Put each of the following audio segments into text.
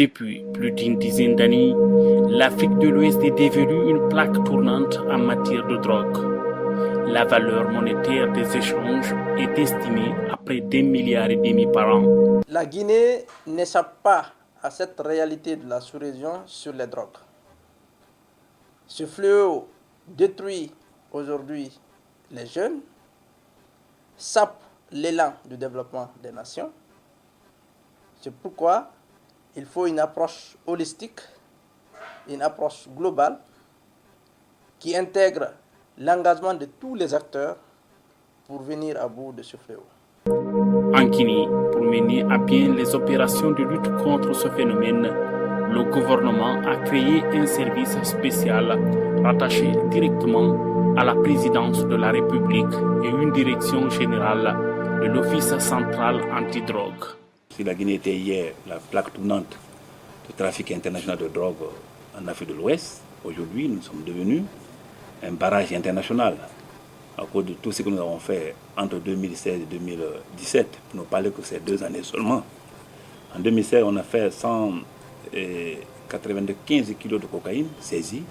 Depuis plus d'une dizaine d'années, l'Afrique de l'Ouest est devenue une plaque tournante en matière de drogue. La valeur monétaire des échanges est estimée à près d'1,5 milliard par an. La Guinée n'échappe pas à cette réalité de la sous-région sur les drogues. Ce fléau détruit aujourd'hui les jeunes, sape l'élan du développement des nations. C'est pourquoi il faut une approche holistique, une approche globale qui intègre l'engagement de tous les acteurs pour venir à bout de ce fléau. En Guinée, pour mener à bien les opérations de lutte contre ce phénomène, le gouvernement a créé un service spécial rattaché directement à la présidence de la République et une direction générale de l'Office central antidrogue. Si la Guinée était hier la plaque tournante du trafic international de drogue en Afrique de l'Ouest, aujourd'hui nous sommes devenus un barrage international à cause de tout ce que nous avons fait entre 2016 et 2017, pour ne parler que ces 2 années seulement. En 2016, on a fait 195 kilos de cocaïne saisie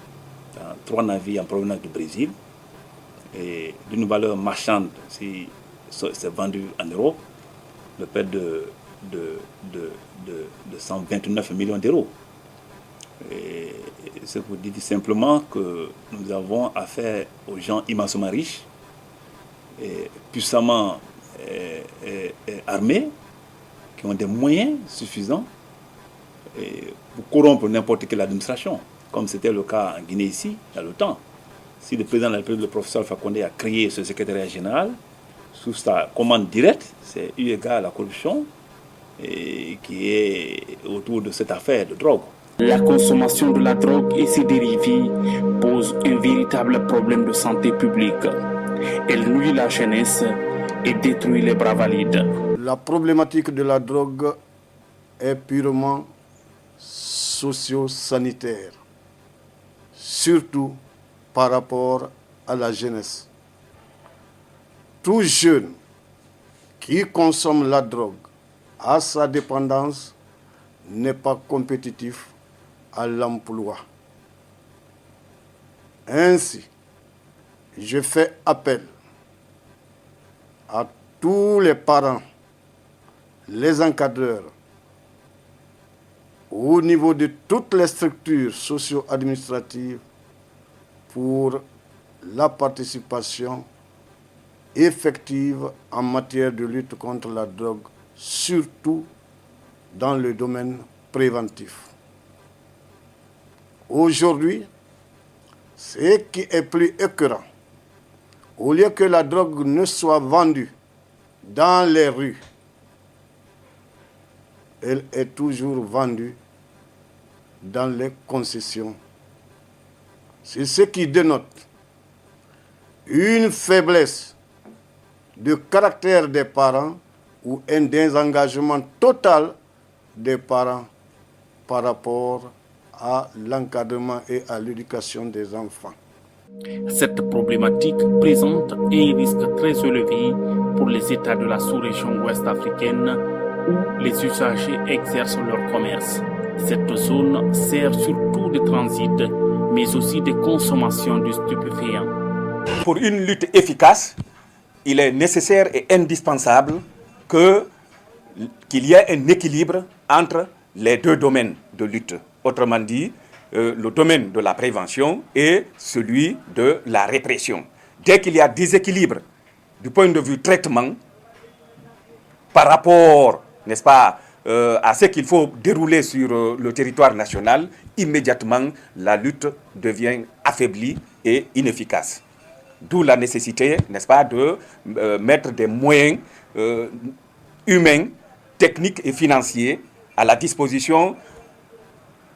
dans 3 navires en provenance du Brésil et d'une valeur marchande, si c'est vendu en euros, de près de 129 millions d'euros. Et c'est pour dire simplement que nous avons affaire aux gens immensément riches, et puissamment armés, qui ont des moyens suffisants pour corrompre n'importe quelle administration, comme c'était le cas en Guinée ici, il y a le temps. Si le président de la République, le professeur Alpha Condé, a créé ce secrétariat général, sous sa commande directe, c'est eu égard à la corruption qui est autour de cette affaire de drogue. La consommation de la drogue et ses dérivés pose un véritable problème de santé publique. Elle nuit la jeunesse et détruit les bras valides. La problématique de la drogue est purement socio-sanitaire, surtout par rapport à la jeunesse. Tout jeune qui consomme la drogue à sa dépendance n'est pas compétitif à l'emploi. Ainsi, je fais appel à tous les parents, les encadreurs, au niveau de toutes les structures socio-administratives pour la participation effective en matière de lutte contre la drogue, surtout dans le domaine préventif. Aujourd'hui, ce qui est plus écœurant, au lieu que la drogue ne soit vendue dans les rues, elle est toujours vendue dans les concessions. C'est ce qui dénote une faiblesse de caractère des parents ou un désengagement total des parents par rapport à l'encadrement et à l'éducation des enfants. Cette problématique présente un risque très élevé pour les États de la sous-région ouest africaine où les usagers exercent leur commerce. Cette zone sert surtout de transit, mais aussi de consommation de stupéfiants. Pour une lutte efficace, il est nécessaire et indispensable qu'il y ait un équilibre entre les 2 domaines de lutte. Autrement dit, le domaine de la prévention et celui de la répression. Dès qu'il y a déséquilibre du point de vue traitement par rapport, n'est-ce pas, à ce qu'il faut dérouler sur le territoire national, immédiatement la lutte devient affaiblie et inefficace. D'où la nécessité, n'est-ce pas, de mettre des moyens humains, techniques et financiers à la disposition,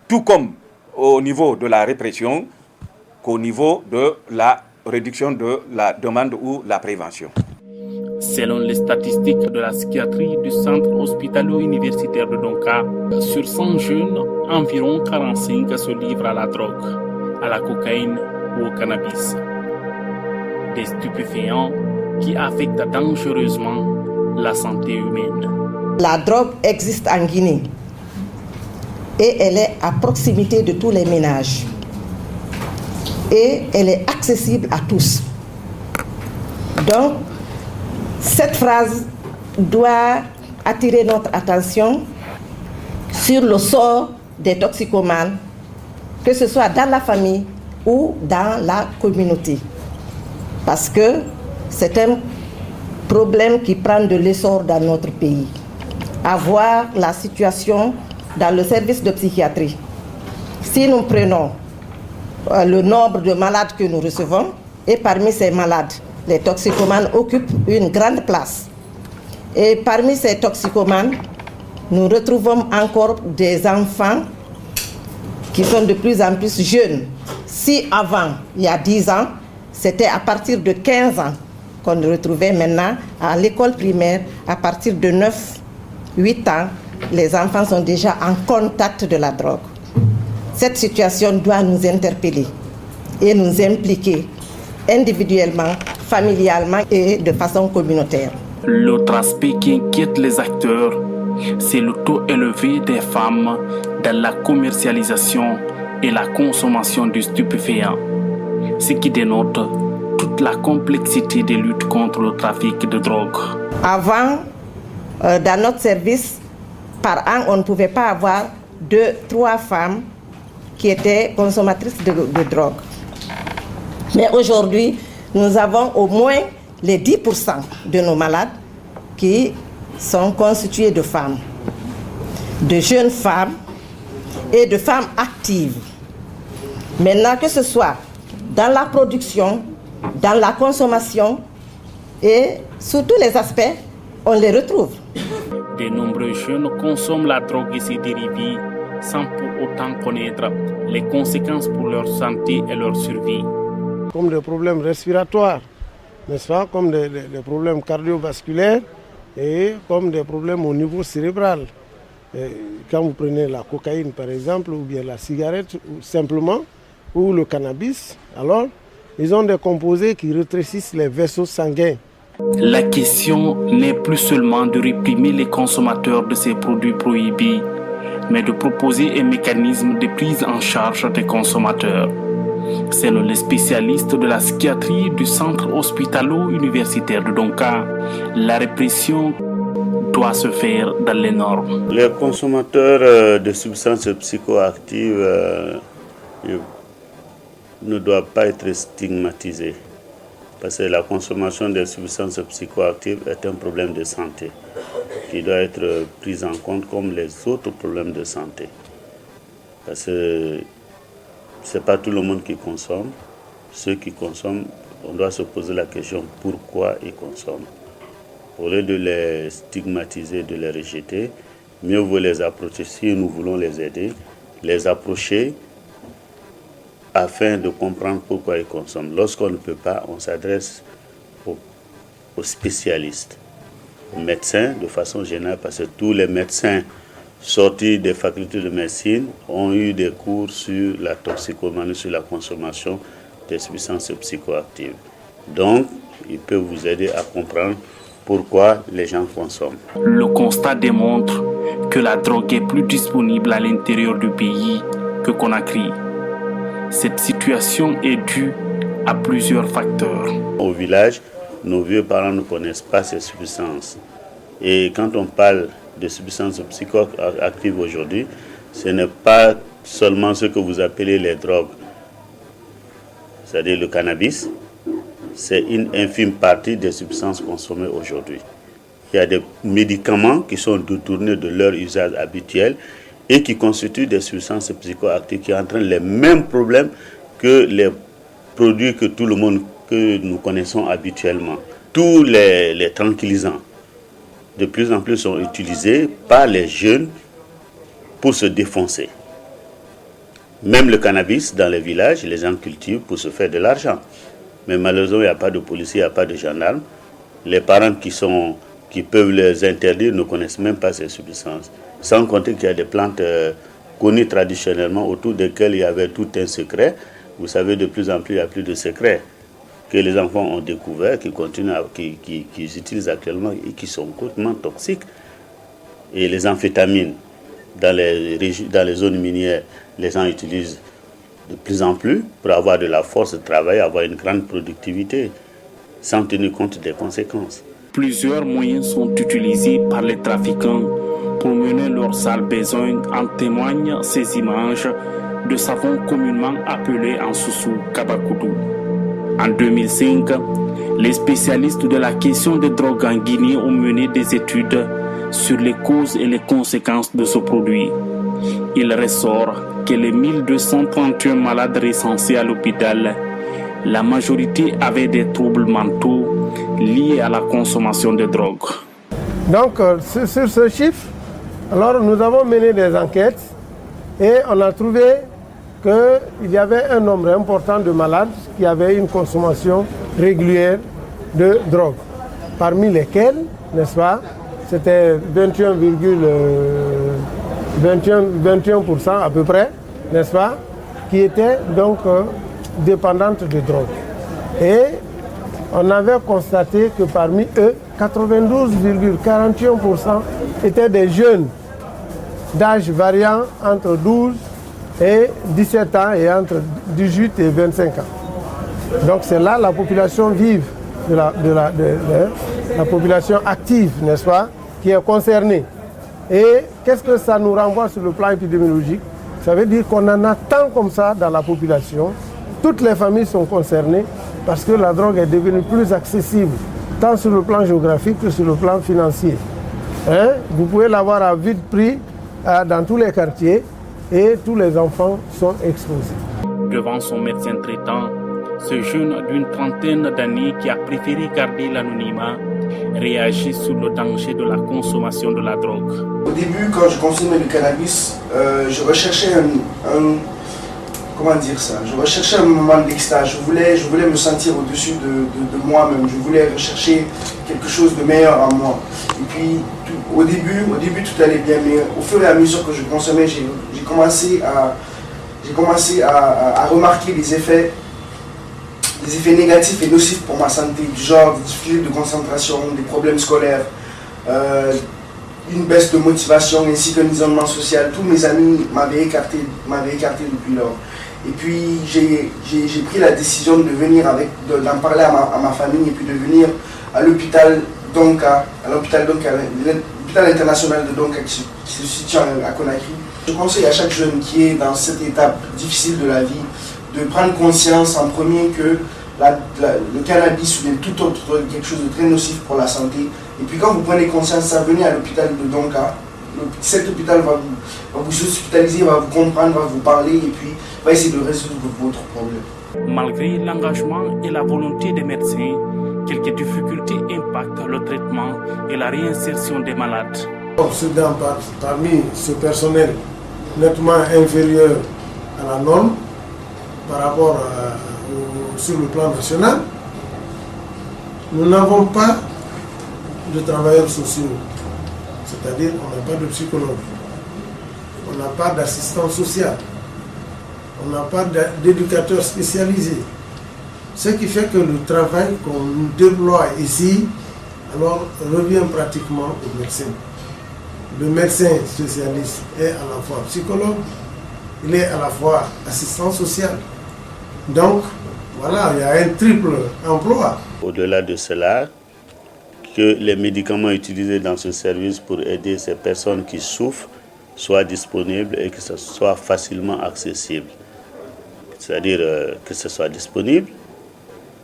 tout comme au niveau de la répression, qu'au niveau de la réduction de la demande ou la prévention. Selon les statistiques de la psychiatrie du centre hospitalo-universitaire de Donka, sur 100 jeunes, environ 45 se livrent à la drogue, à la cocaïne ou au cannabis. Des stupéfiants qui affectent dangereusement la santé humaine. La drogue existe en Guinée. et elle est à proximité de tous les ménages. Et elle est accessible à tous. Donc, cette phrase doit attirer notre attention sur le sort des toxicomanes, que ce soit dans la famille ou dans la communauté. Parce que c'est un problème qui prend de l'essor dans notre pays. À voir la situation dans le service de psychiatrie. Si nous prenons le nombre de malades que nous recevons, et parmi ces malades, les toxicomanes occupent une grande place. Et parmi ces toxicomanes, nous retrouvons encore des enfants qui sont de plus en plus jeunes. Si avant, il y a 10 ans, c'était à partir de 15 ans qu'on retrouvait, maintenant à l'école primaire, à partir de 9, 8 ans, les enfants sont déjà en contact de la drogue. Cette situation doit nous interpeller et nous impliquer individuellement, familialement et de façon communautaire. L'autre aspect qui inquiète les acteurs, c'est le taux élevé des femmes dans la commercialisation et la consommation de stupéfiants, ce qui dénote toute la complexité des luttes contre le trafic de drogue. Avant, dans notre service, par an, on ne pouvait pas avoir 2-3 femmes qui étaient consommatrices de drogue. Mais aujourd'hui, nous avons au moins les 10% de nos malades qui sont constitués de femmes, de jeunes femmes et de femmes actives. Maintenant, que ce soit dans la production, dans la consommation et sur tous les aspects, on les retrouve. De nombreux jeunes consomment la drogue et ses dérivés sans pour autant connaître les conséquences pour leur santé et leur survie. Comme des problèmes respiratoires, n'est-ce pas, comme des problèmes cardiovasculaires et comme des problèmes au niveau cérébral. Et quand vous prenez la cocaïne par exemple, ou bien la cigarette, ou simplement, ou le cannabis, alors ils ont des composés qui rétrécissent les vaisseaux sanguins. La question n'est plus seulement de réprimer les consommateurs de ces produits prohibés, mais de proposer un mécanisme de prise en charge des consommateurs. Selon les spécialistes de la psychiatrie du centre hospitalo-universitaire de Donka, la répression doit se faire dans les normes. Les consommateurs de substances psychoactives ne doivent pas être stigmatisés. Parce que la consommation des substances psychoactives est un problème de santé qui doit être pris en compte comme les autres problèmes de santé. Parce que ce n'est pas tout le monde qui consomme. Ceux qui consomment, on doit se poser la question pourquoi ils consomment. Au lieu de les stigmatiser, de les rejeter, mieux vaut les approcher si nous voulons les aider, les approcher afin de comprendre pourquoi ils consomment. Lorsqu'on ne peut pas, on s'adresse aux spécialistes, aux médecins de façon générale, parce que tous les médecins sortis des facultés de médecine ont eu des cours sur la toxicomanie, sur la consommation des substances psychoactives. Donc, ils peuvent vous aider à comprendre pourquoi les gens consomment. Le constat démontre que la drogue est plus disponible à l'intérieur du pays que Conakry. Cette situation est due à plusieurs facteurs. Au village, nos vieux parents ne connaissent pas ces substances. Et quand on parle de substances psychoactives aujourd'hui, ce n'est pas seulement ce que vous appelez les drogues, c'est-à-dire le cannabis. C'est une infime partie des substances consommées aujourd'hui. Il y a des médicaments qui sont détournés de leur usage habituel et qui constituent des substances psychoactives qui entraînent les mêmes problèmes que les produits que tout le monde, que nous connaissons habituellement. Tous les tranquillisants, de plus en plus, sont utilisés par les jeunes pour se défoncer. Même le cannabis, dans les villages, les gens cultivent pour se faire de l'argent. Mais malheureusement, il n'y a pas de policiers, il n'y a pas de gendarmes. Les parents qui peuvent les interdire ne connaissent même pas ces substances. Sans compter qu'il y a des plantes connues traditionnellement autour desquelles il y avait tout un secret. Vous savez, de plus en plus, il n'y a plus de secrets que les enfants ont découvert, qui utilisent actuellement et qui sont hautement toxiques. Et les amphétamines, dans les zones minières, les gens utilisent de plus en plus pour avoir de la force de travail, avoir une grande productivité, sans tenir compte des conséquences. Plusieurs moyens sont utilisés par les trafiquants pour mener leurs sales besoins, en témoignent ces images de savon communément appelé en Soussou Kabakoudou. En 2005, les spécialistes de la question des drogues en Guinée ont mené des études sur les causes et les conséquences de ce produit. Il ressort que les 1231 malades recensés à l'hôpital, la majorité avaient des troubles mentaux liés à la consommation de drogue. Donc, sur ce chiffre, alors nous avons mené des enquêtes et on a trouvé qu'il y avait un nombre important de malades qui avaient une consommation régulière de drogue, parmi lesquels, n'est-ce pas, c'était 21% à peu près, n'est-ce pas, qui étaient donc dépendantes de drogue. Et on avait constaté que parmi eux, 92,41% étaient des jeunes d'âge variant entre 12 et 17 ans et entre 18 et 25 ans. Donc c'est là la population vive, la population active, n'est-ce pas, qui est concernée. Et qu'est-ce que ça nous renvoie sur le plan épidémiologique? Ça veut dire qu'on en a tant comme ça dans la population. Toutes les familles sont concernées parce que la drogue est devenue plus accessible, tant sur le plan géographique que sur le plan financier. Vous pouvez l'avoir à vite prix dans tous les quartiers et tous les enfants sont exposés. Devant son médecin traitant, ce jeune d'une trentaine d'années qui a préféré garder l'anonymat réagit sur le danger de la consommation de la drogue. Au début, quand je consommais le cannabis, je recherchais je recherchais un moment d'extase. Je voulais me sentir au-dessus de moi-même. Je voulais rechercher quelque chose de meilleur en moi. Et puis, au début, tout allait bien, mais au fur et à mesure que je consommais, j'ai commencé à remarquer des effets négatifs et nocifs pour ma santé, du genre des difficultés de concentration, des problèmes scolaires, une baisse de motivation ainsi qu'un isolement social. Tous mes amis m'avaient écarté depuis lors. Et puis j'ai pris la décision d'en parler à ma famille et puis de venir à l'hôpital Donka, l'hôpital international de Donka qui se situe à Conakry. Je conseille à chaque jeune qui est dans cette étape difficile de la vie de prendre conscience en premier que le cannabis ou bien tout autre quelque chose de très nocif pour la santé. Et puis quand vous prenez conscience, ça, venez à l'hôpital de Donka. Cet hôpital va vous hospitaliser, va vous comprendre, va vous parler et puis va essayer de résoudre votre problème. Malgré l'engagement et la volonté des médecins, quelques difficultés impactent le traitement et la réinsertion des malades. Parmi ce personnel nettement inférieur à la norme par rapport sur le plan national, nous n'avons pas de travailleurs sociaux, c'est-à-dire on n'a pas de psychologue, on n'a pas d'assistant social, on n'a pas d'éducateur spécialisé. Ce qui fait que le travail qu'on nous déploie ici alors revient pratiquement au médecin. Le médecin spécialiste est à la fois psychologue, il est à la fois assistant social. Donc, voilà, il y a un triple emploi. Au-delà de cela, que les médicaments utilisés dans ce service pour aider ces personnes qui souffrent soient disponibles et que ce soit facilement accessible. C'est-à-dire que ce soit disponible,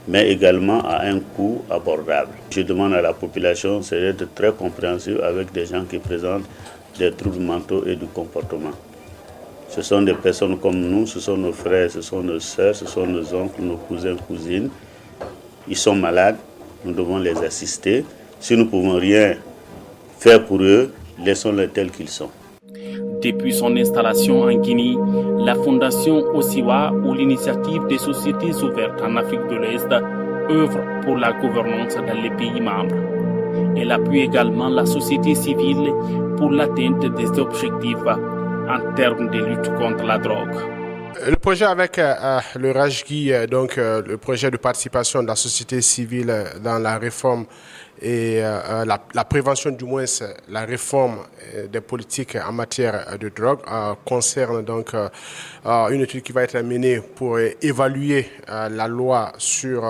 mais également à un coût abordable. Je demande à la population d'être très compréhensive avec des gens qui présentent des troubles mentaux et du comportement. Ce sont des personnes comme nous, ce sont nos frères, ce sont nos sœurs, ce sont nos oncles, nos cousins, cousines. Ils sont malades, nous devons les assister. Si nous ne pouvons rien faire pour eux, laissons-les tels qu'ils sont. Depuis son installation en Guinée, la Fondation Osiwa ou l'initiative des sociétés ouvertes en Afrique de l'Est œuvre pour la gouvernance dans les pays membres. Elle appuie également la société civile pour l'atteinte des objectifs en termes de lutte contre la drogue. Le projet avec le Rajgi, donc le projet de participation de la société civile dans la réforme et la prévention, du moins la réforme des politiques en matière de drogue, concerne donc une étude qui va être menée pour évaluer la loi sur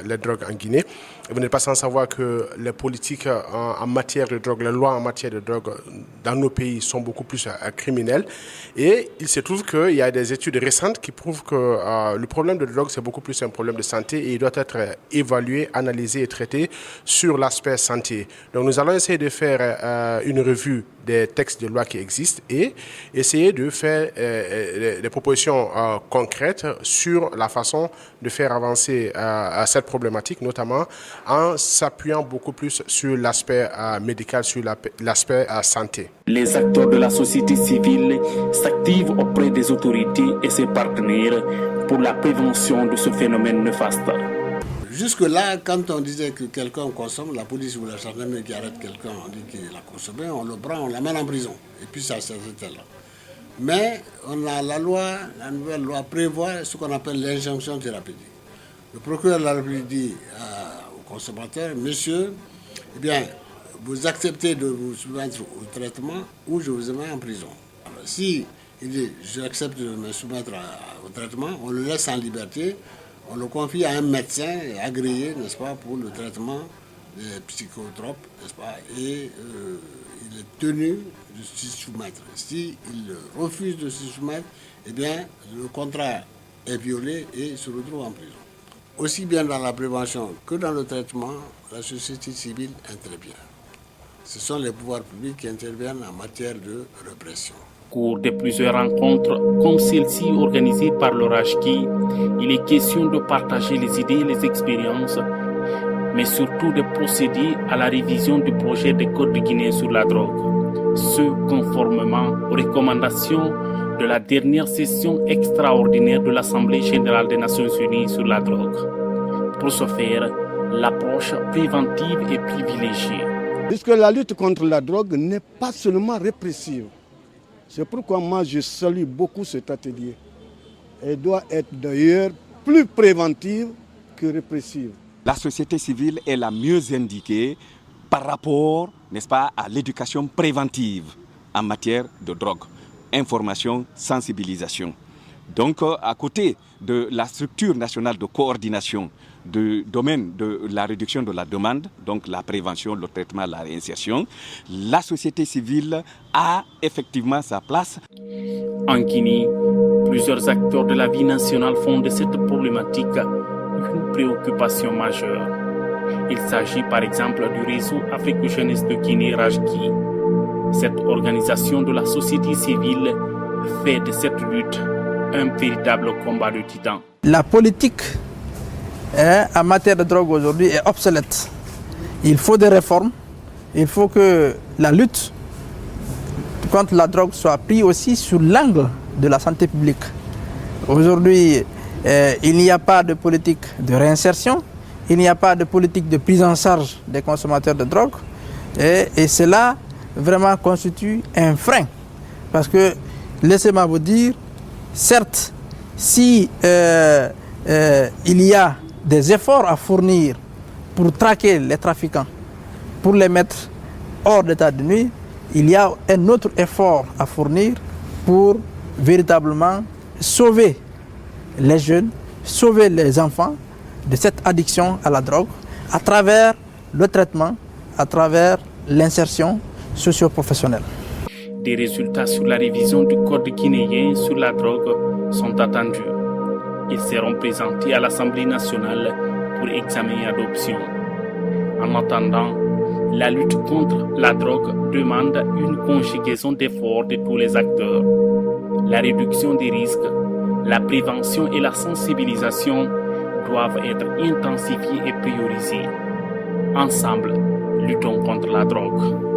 les drogues en Guinée. Vous n'êtes pas sans savoir que les politiques en matière de drogue, les lois en matière de drogue dans nos pays sont beaucoup plus criminelles. Et il se trouve qu'il y a des études récentes qui prouvent que le problème de drogue, c'est beaucoup plus un problème de santé et il doit être évalué, analysé et traité sur l'aspect santé. Donc nous allons essayer de faire une revue des textes de loi qui existent et essayer de faire des propositions concrètes sur la façon de faire avancer cette problématique, notamment en s'appuyant beaucoup plus sur l'aspect médical, sur l'aspect santé. Les acteurs de la société civile s'activent auprès des autorités et ses partenaires pour la prévention de ce phénomène néfaste. Jusque-là, quand on disait que quelqu'un consomme, la police ou la gendarmerie qui arrête quelqu'un, on dit qu'il a consommé, on le prend, on l'amène en prison. Et puis ça s'arrête là. Mais on a la nouvelle loi prévoit ce qu'on appelle l'injonction thérapeutique. Le procureur de la République dit au consommateur, monsieur, eh bien, vous acceptez de vous soumettre au traitement ou je vous mets en prison. Alors, si il dit, j'accepte de me soumettre au traitement, on le laisse en liberté, on le confie à un médecin agréé, n'est-ce pas, pour le traitement des psychotropes, n'est-ce pas, et il est tenu de s'y soumettre. S'il refuse de s'y soumettre, eh bien, le contrat est violé et se retrouve en prison. Aussi bien dans la prévention que dans le traitement, la société civile intervient. Ce sont les pouvoirs publics qui interviennent en matière de répression. Au cours de plusieurs rencontres comme celle-ci organisée par le Rajgi, il est question de partager les idées et les expériences, mais surtout de procéder à la révision du projet de Code de Guinée sur la drogue, ce conformément aux recommandations de la dernière session extraordinaire de l'Assemblée générale des Nations unies sur la drogue. Pour ce faire, l'approche préventive est privilégiée. Puisque la lutte contre la drogue n'est pas seulement répressive. C'est pourquoi moi je salue beaucoup cet atelier. Elle doit être d'ailleurs plus préventive que répressive. La société civile est la mieux indiquée par rapport, n'est-ce pas, à l'éducation préventive en matière de drogue. Information, sensibilisation. Donc, à côté de la structure nationale de coordination du domaine de la réduction de la demande, donc la prévention, le traitement, la réinsertion, la société civile a effectivement sa place. En Guinée, plusieurs acteurs de la vie nationale font de cette problématique une préoccupation majeure. Il s'agit par exemple du réseau Afrique-Jeunesse de Guinée Rajgi. Cette organisation de la société civile fait de cette lutte un véritable combat de titans. La politique en matière de drogue aujourd'hui est obsolète. Il faut des réformes. Il faut que la lutte contre la drogue soit prise aussi sur l'angle de la santé publique. Aujourd'hui, il n'y a pas de politique de réinsertion. Il n'y a pas de politique de prise en charge des consommateurs de drogue. Et cela vraiment constitue un frein. Parce que, laissez-moi vous dire, certes, si il y a des efforts à fournir pour traquer les trafiquants, pour les mettre hors d'état de nuit, il y a un autre effort à fournir pour véritablement sauver les jeunes, sauver les enfants de cette addiction à la drogue à travers le traitement, à travers l'insertion socio-professionnelle. Des résultats sur la révision du Code guinéen sur la drogue sont attendus. Ils seront présentés à l'Assemblée nationale pour examen et adoption. En attendant, la lutte contre la drogue demande une conjugaison d'efforts de tous les acteurs. La réduction des risques, la prévention et la sensibilisation doivent être intensifiées et priorisées. Ensemble, luttons contre la drogue.